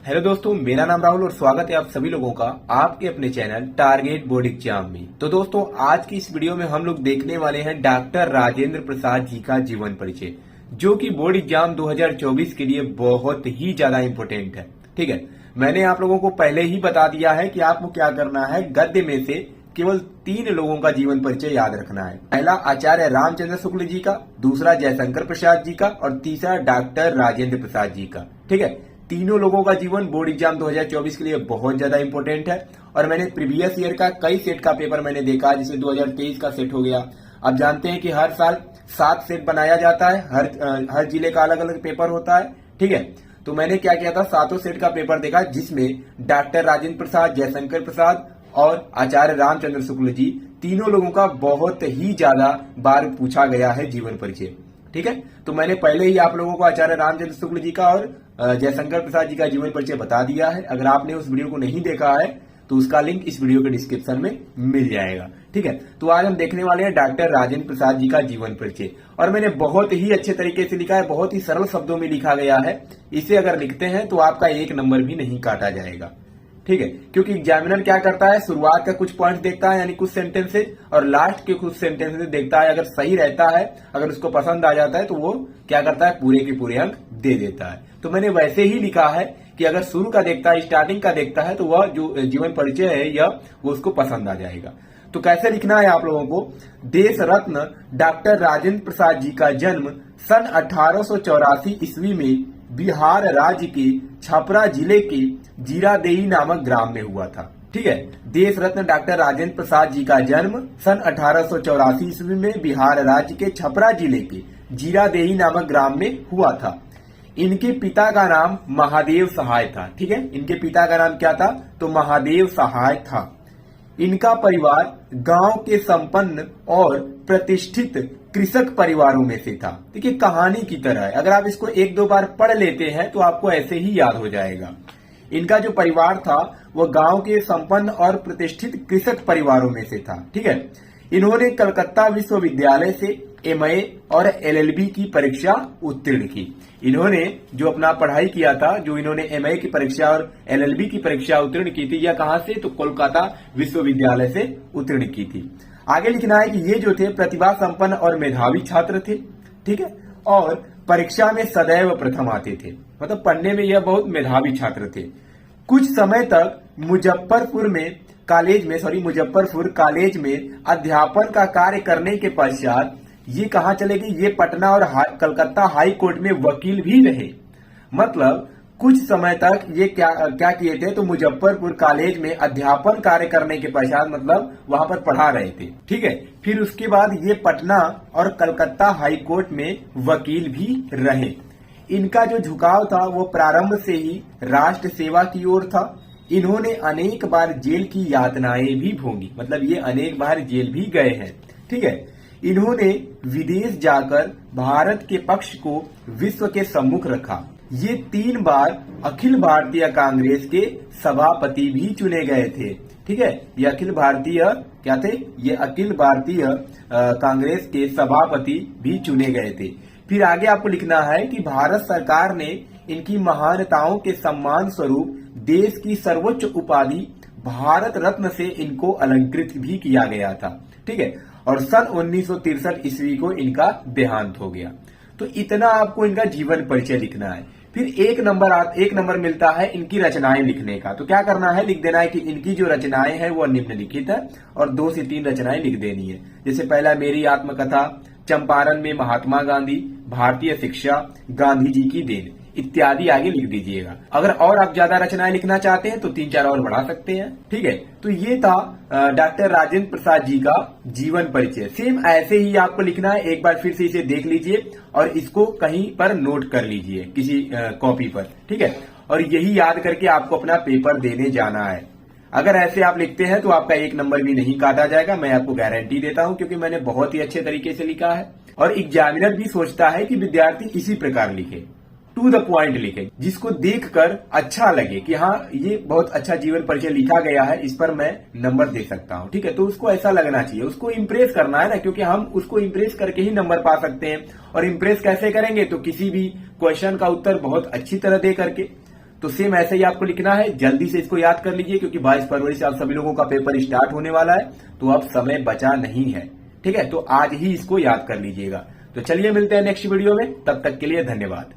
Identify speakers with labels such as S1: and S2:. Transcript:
S1: Hello दोस्तों, मेरा नाम राहुल और स्वागत है आप सभी लोगों का आपके अपने चैनल टारगेट बोर्ड एग्जाम में। तो दोस्तों, आज की इस वीडियो में हम लोग देखने वाले हैं डॉक्टर राजेंद्र प्रसाद जी का जीवन परिचय, जो कि बोर्ड एग्जाम 2024 के लिए बहुत ही ज्यादा इंपॉर्टेंट है। ठीक है, मैंने आप लोगों को पहले ही बता दिया है कि आपको क्या करना है। गद्य में से केवल 3 लोगों का जीवन परिचय याद रखना है। पहला आचार्य रामचंद्र शुक्ल जी का, दूसरा जयशंकर प्रसाद जी का और तीसरा डॉक्टर राजेंद्र प्रसाद जी का। ठीक है, तीनों लोगों का जीवन बोर्ड एग्जाम 2024 के लिए बहुत ज्यादा इंपॉर्टेंट है। और मैंने प्रीवियस ईयर का कई सेट का पेपर मैंने देखा, जिसमें 2023 का सेट हो गया। आप जानते हैं कि हर साल 7 सेट बनाया जाता है, हर जिले का अलग अलग पेपर होता है। ठीक है, तो मैंने क्या किया था, 7 सेट का पेपर देखा, जिसमें डॉक्टर राजेंद्र प्रसाद, जयशंकर प्रसाद और आचार्य रामचंद्र शुक्ल जी, तीनों लोगों का बहुत ही ज्यादा बार पूछा गया है जीवन परिचय। ठीक है, तो मैंने पहले ही आप लोगों को आचार्य रामचंद्र शुक्ल जी का और जयशंकर प्रसाद जी का जीवन परिचय बता दिया है। अगर आपने उस वीडियो को नहीं देखा है तो उसका लिंक इस वीडियो के डिस्क्रिप्शन में मिल जाएगा। ठीक है, तो आज हम देखने वाले हैं डॉक्टर राजेंद्र प्रसाद जी का जीवन परिचय, और मैंने बहुत ही अच्छे तरीके से लिखा है, बहुत ही सरल शब्दों में लिखा गया है। इसे अगर लिखते हैं तो आपका 1 नंबर भी नहीं काटा जाएगा। ठीक है, क्योंकि एग्जामिनर क्या करता है, शुरुआत का कुछ पॉइंट देखता है, यानी कुछ सेंटेंसेज, और लास्ट के कुछ सेंटेंसेज देखता है। अगर सही रहता है, अगर उसको पसंद आ जाता है, तो वो क्या करता है, पूरे के पूरे अंक दे देता है। तो मैंने वैसे ही लिखा है कि अगर शुरू का देखता है, स्टार्टिंग का देखता है, तो वह जो जीवन परिचय है यह वो उसको पसंद आ जाएगा। तो कैसे लिखना है आप लोगों को, देश रत्न डॉक्टर राजेंद्र प्रसाद जी का जन्म सन 1884 ईस्वी में बिहार राज्य के छपरा जिले के जीरादेई नामक ग्राम में हुआ था। ठीक है, देश रत्न डॉक्टर राजेंद्र प्रसाद जी का जन्म सन 1884 ईस्वी में बिहार राज्य के छपरा जिले के जीरादेई नामक ग्राम में हुआ था। इनके पिता का नाम महादेव सहाय था। ठीक है, इनके पिता का नाम क्या था, तो महादेव सहाय था। इनका परिवार गांव के संपन्न और प्रतिष्ठित कृषक परिवारों में से था। देखिए, कहानी की तरह है, अगर आप इसको 1-2 बार पढ़ लेते हैं तो आपको ऐसे ही याद हो जाएगा। इनका जो परिवार था वह गांव के संपन्न और प्रतिष्ठित कृषक परिवारों में से था। ठीक है, इन्होंने कलकत्ता विश्वविद्यालय से MA और LLB की परीक्षा उत्तीर्ण की। इन्होंने जो अपना पढ़ाई किया था, जो इन्होंने MA की परीक्षा और LLB की परीक्षा उत्तीर्ण की थी, यह कहां से, तो कोलकाता विश्वविद्यालय से उत्तीर्ण की थी। आगे लिखना है कि ये जो थे प्रतिभा संपन्न और मेधावी छात्र थे। ठीक है, और परीक्षा में सदैव प्रथम आते थे, मतलब पढ़ने में यह बहुत मेधावी छात्र थे। कुछ समय तक मुजफ्फरपुर कॉलेज में अध्यापन का कार्य करने के पश्चात ये कहाँ चले गए, ये पटना और कलकत्ता हाई कोर्ट में वकील भी रहे। मतलब कुछ समय तक ये क्या किए थे, तो मुजफ्फरपुर कॉलेज में अध्यापन कार्य करने के पश्चात मतलब वहां पर पढ़ा रहे थे। ठीक है, फिर उसके बाद ये पटना और कलकत्ता हाई कोर्ट में वकील भी रहे। इनका जो झुकाव था वो प्रारंभ से ही राष्ट्र सेवा की ओर था। इन्होंने अनेक बार जेल की यातनाएं भी भोगी, मतलब ये अनेक बार जेल भी गए हैं। ठीक है, इन्होंने विदेश जाकर भारत के पक्ष को विश्व के सम्मुख रखा। ये 3 बार अखिल भारतीय कांग्रेस के सभापति भी चुने गए थे। ठीक है, ये अखिल भारतीय क्या थे, ये अखिल भारतीय कांग्रेस के सभापति भी चुने गए थे। फिर आगे आपको लिखना है कि भारत सरकार ने इनकी महानताओं के सम्मान स्वरूप देश की सर्वोच्च उपाधि भारत रत्न से इनको अलंकृत भी किया गया था। ठीक है, और सन 1963 ईस्वी को इनका देहांत हो गया। तो इतना आपको इनका जीवन परिचय लिखना है। फिर 1 नंबर मिलता है इनकी रचनाएं लिखने का। तो क्या करना है, लिख देना है कि इनकी जो रचनाएं हैं वो निम्नलिखित है, और 2 से 3 रचनाएं लिख देनी है। जैसे पहला मेरी आत्मकथा, चंपारण में महात्मा गांधी, भारतीय शिक्षा, गांधी जी की देन इत्यादि आगे लिख दीजिएगा। अगर और आप ज्यादा रचनाएं लिखना चाहते हैं तो 3-4 और बढ़ा सकते हैं। ठीक है, तो ये था डॉक्टर राजेंद्र प्रसाद जी का जीवन परिचय। सेम ऐसे ही आपको लिखना है। एक बार फिर से इसे देख लीजिए और इसको कहीं पर नोट कर लीजिए, किसी कॉपी पर। ठीक है, और यही याद करके आपको अपना पेपर देने जाना है। अगर ऐसे आप लिखते हैं तो आपका 1 नंबर भी नहीं काटा जाएगा, मैं आपको गारंटी देता हूं, क्योंकि मैंने बहुत ही अच्छे तरीके से लिखा है। और एग्जामिनर भी सोचता है कि विद्यार्थी इसी प्रकार लिखे, टू द पॉइंट लिखे, जिसको देखकर अच्छा लगे कि हाँ ये बहुत अच्छा जीवन परिचय लिखा गया है, इस पर मैं नंबर दे सकता हूँ। ठीक है, तो उसको ऐसा लगना चाहिए, उसको इम्प्रेस करना है ना, क्योंकि हम उसको इम्प्रेस करके ही नंबर पा सकते हैं। और इम्प्रेस कैसे करेंगे, तो किसी भी क्वेश्चन का उत्तर बहुत अच्छी तरह दे करके। तो सेम ऐसे ही आपको लिखना है, जल्दी से इसको याद कर लीजिए क्योंकि 22 फरवरी से आप सभी लोगों का पेपर स्टार्ट होने वाला है, तो अब समय बचा नहीं है। ठीक है, तो आज ही इसको याद कर लीजिएगा। तो चलिए मिलते हैं नेक्स्ट वीडियो में, तब तक के लिए धन्यवाद।